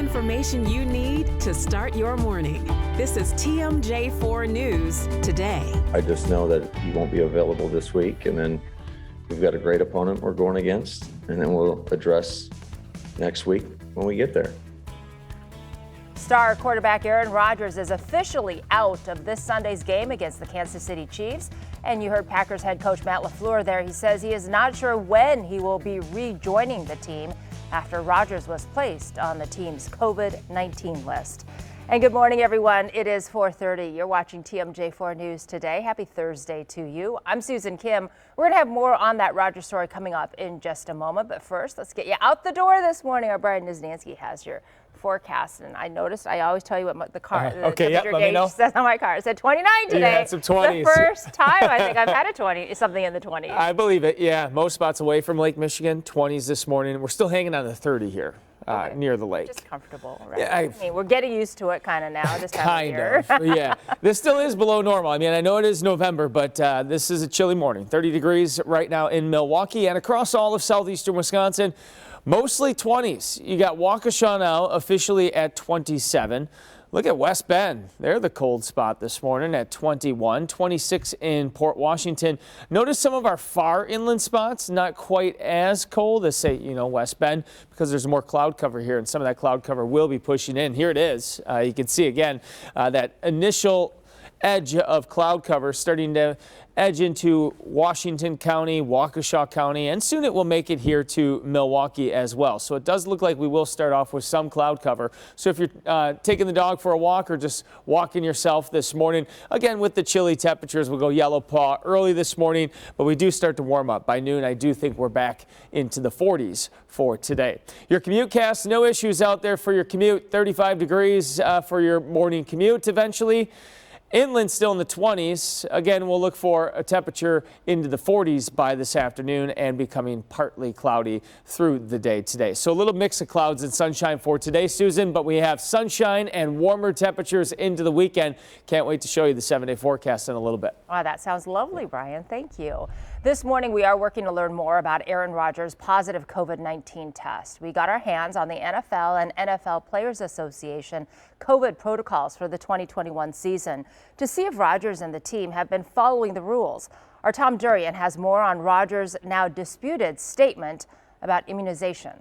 information you need to start your morning. This is TMJ4 News Today. I just know that he won't be available this week, and then we've got a great opponent we're going against, and then we'll address next week when we get there. Star quarterback Aaron Rodgers is officially out of this Sunday's game against the Kansas City Chiefs. And you heard Packers head coach Matt LaFleur there. He says he is not sure when he will be rejoining the team after Rodgers was placed on the team's COVID-19 list. And good morning, everyone. It is 4:30. You're watching TMJ4 News Today. Happy Thursday to you. I'm Susan Kim. We're going to have more on that Rodgers story coming up in just a moment. But first, let's get you out the door this morning. Our Brian Niznansky has your forecast, and I noticed I always tell you what the car temperature gauge says on my car. It said 29 today. Yeah, it's some 20s. It's the first time I think I've had a 20, something in the 20s. I believe it. Yeah, most spots away from Lake Michigan, 20s this morning. We're still hanging on the 30 here. Near the lake. Just comfortable, right? Yeah, I mean, we're getting used to it kind of now this time of year. Yeah. This still is below normal. I mean, I know it is November, but this is a chilly morning. 30 degrees right now in Milwaukee and across all of southeastern Wisconsin. Mostly 20s. You got Waukesha now officially at 27. Look at West Bend. They're the cold spot this morning at 21, 26 in Port Washington. Notice some of our far inland spots, not quite as cold as, say, West Bend, because there's more cloud cover here, and some of that cloud cover will be pushing in. Here it is. You can see again that initial edge of cloud cover starting to edge into Washington County, Waukesha County, and soon it will make it here to Milwaukee as well. So it does look like we will start off with some cloud cover. So if you're taking the dog for a walk or just walking yourself this morning, again with the chilly temperatures, we'll go yellow paw early this morning, but we do start to warm up. By noon, I do think we're back into the 40s for today. Your commute cast, no issues out there for your commute. 35 degrees for your morning commute eventually. Inland still in the 20s. Again, we'll look for a temperature into the 40s by this afternoon and becoming partly cloudy through the day today. So a little mix of clouds and sunshine for today, Susan, but we have sunshine and warmer temperatures into the weekend. Can't wait to show you the 7-day forecast in a little bit. Wow, that sounds lovely, Brian. Thank you. This morning, we are working to learn more about Aaron Rodgers' positive COVID-19 test. We got our hands on the NFL and NFL Players Association COVID protocols for the 2021 season to see if Rodgers and the team have been following the rules. Our Tom Durian has more on Rodgers' now disputed statement about immunization.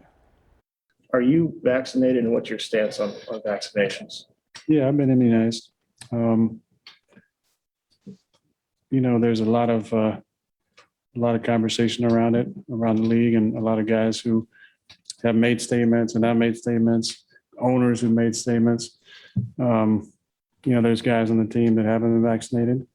Are you vaccinated, and what's your stance on vaccinations? Yeah, I've been immunized. There's a lot of conversation around it, around the league, and a lot of guys who have made statements and not made statements, owners who made statements. There's guys on the team that haven't been vaccinated.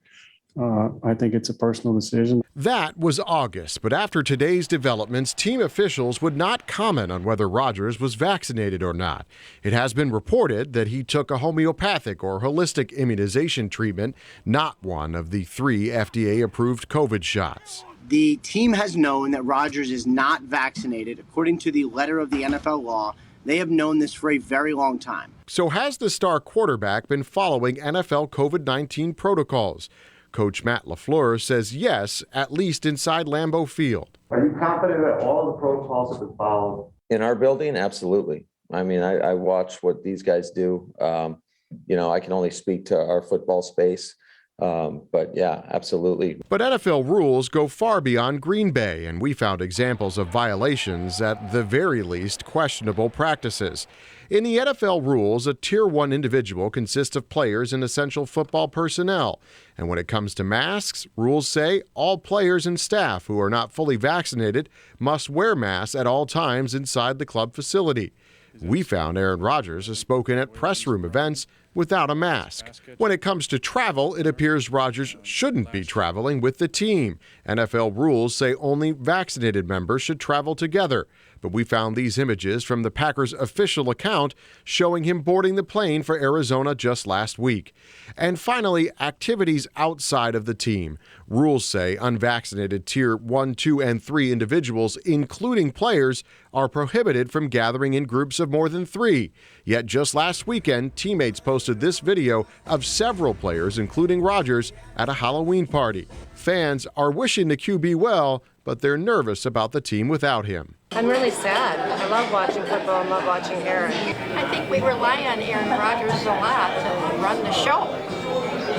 I think it's a personal decision. That was August, but after today's developments, team officials would not comment on whether Rodgers was vaccinated or not. It has been reported that he took a homeopathic or holistic immunization treatment, not one of the 3 FDA-approved COVID shots. The team has known that Rodgers is not vaccinated. According to the letter of the NFL law, they have known this for a very long time. So has the star quarterback been following NFL COVID-19 protocols? Coach Matt LaFleur says yes, at least inside Lambeau Field. Are you confident that all the protocols have been followed? In our building, absolutely. I mean, I watch what these guys do. I can only speak to our football space. But yeah, absolutely. But NFL rules go far beyond Green Bay, and we found examples of violations, at the very least questionable practices. In the NFL rules, a Tier 1 individual consists of players and essential football personnel. And when it comes to masks, rules say all players and staff who are not fully vaccinated must wear masks at all times inside the club facility. We found Aaron Rodgers has spoken at press room events without a mask. When it comes to travel, it appears Rodgers shouldn't be traveling with the team. NFL rules say only vaccinated members should travel together. But we found these images from the Packers' official account showing him boarding the plane for Arizona just last week. And finally, activities outside of the team. Rules say unvaccinated Tier 1, 2, and 3 individuals, including players, are prohibited from gathering in groups of more than 3. Yet just last weekend, teammates posted this video of several players, including Rodgers, at a Halloween party. Fans are wishing the QB well, but they're nervous about the team without him. I'm really sad. I love watching football and love watching Aaron. I think we rely on Aaron Rodgers a lot to run the show.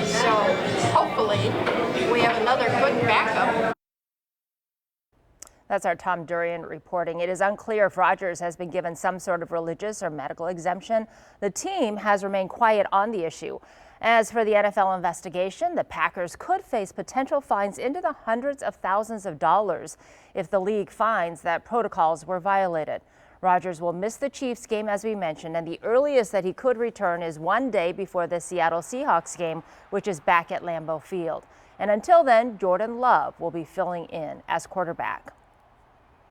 So hopefully we have another good backup. That's our Tom Durian reporting. It is unclear if Rodgers has been given some sort of religious or medical exemption. The team has remained quiet on the issue. As for the NFL investigation, the Packers could face potential fines into the hundreds of thousands of dollars if the league finds that protocols were violated. Rodgers will miss the Chiefs game, as we mentioned, and the earliest that he could return is one day before the Seattle Seahawks game, which is back at Lambeau Field. And until then, Jordan Love will be filling in as quarterback.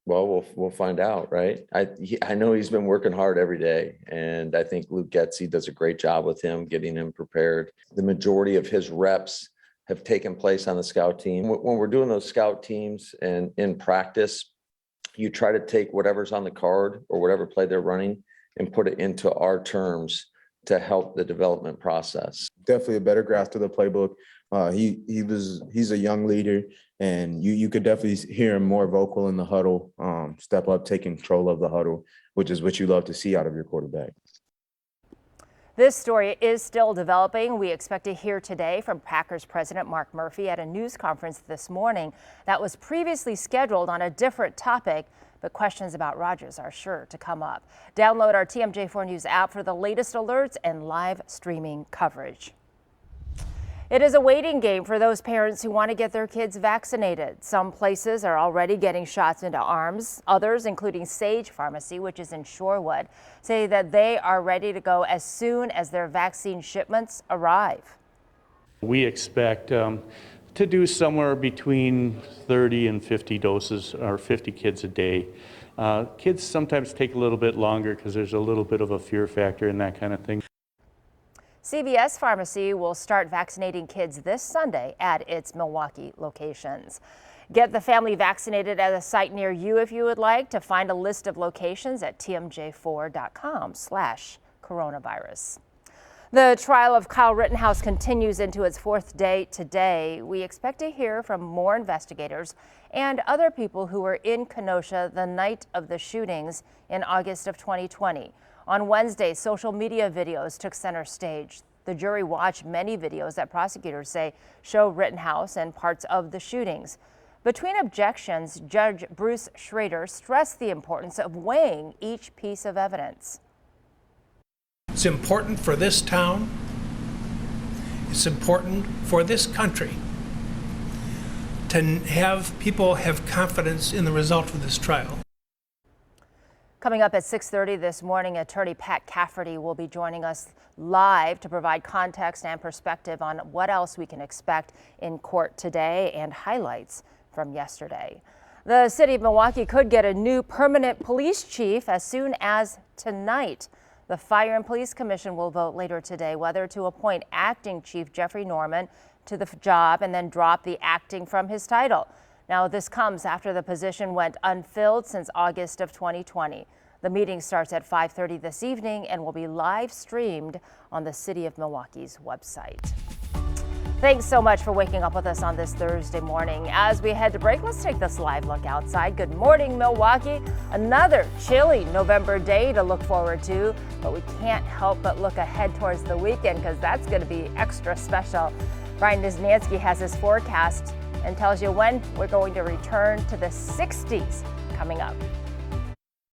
Well, we'll find out, right? I know he's been working hard every day, and I think Luke Getsy does a great job with him, getting him prepared. The majority of his reps have taken place on the scout team. When we're doing those scout teams and in practice, you try to take whatever's on the card or whatever play they're running and put it into our terms to help the development process. Definitely a better grasp of the playbook. He's a young leader, and you could definitely hear him more vocal in the huddle, step up, take control of the huddle, which is what you love to see out of your quarterback. This story is still developing. We expect to hear today from Packers president Mark Murphy at a news conference this morning that was previously scheduled on a different topic, but questions about Rodgers are sure to come up. Download our TMJ4 News app for the latest alerts and live streaming coverage. It is a waiting game for those parents who want to get their kids vaccinated. Some places are already getting shots into arms. Others, including Sage Pharmacy, which is in Shorewood, say that they are ready to go as soon as their vaccine shipments arrive. We expect to do somewhere between 30 and 50 doses, or 50 kids a day. Kids sometimes take a little bit longer because there's a little bit of a fear factor in that kind of thing. CVS Pharmacy will start vaccinating kids this Sunday at its Milwaukee locations. Get the family vaccinated at a site near you if you would like. To find a list of locations at tmj4.com/coronavirus. The trial of Kyle Rittenhouse continues into its fourth day today. We expect to hear from more investigators and other people who were in Kenosha the night of the shootings in August of 2020. On Wednesday, social media videos took center stage. The jury watched many videos that prosecutors say show Rittenhouse and parts of the shootings. Between objections, Judge Bruce Schrader stressed the importance of weighing each piece of evidence. It's important for this town. It's important for this country to have people have confidence in the result of this trial. Coming up at 6:30 this morning, attorney Pat Cafferty will be joining us live to provide context and perspective on what else we can expect in court today and highlights from yesterday. The city of Milwaukee could get a new permanent police chief as soon as tonight. The Fire and Police Commission will vote later today whether to appoint acting Chief Jeffrey Norman to the job and then drop the acting from his title. Now, this comes after the position went unfilled since August of 2020. The meeting starts at 5:30 this evening and will be live streamed on the City of Milwaukee's website. Thanks so much for waking up with us on this Thursday morning. As we head to break, let's take this live look outside. Good morning, Milwaukee. Another chilly November day to look forward to, but we can't help but look ahead towards the weekend because that's going to be extra special. Brian Niznansky has his forecast and tells you when we're going to return to the 60s coming up.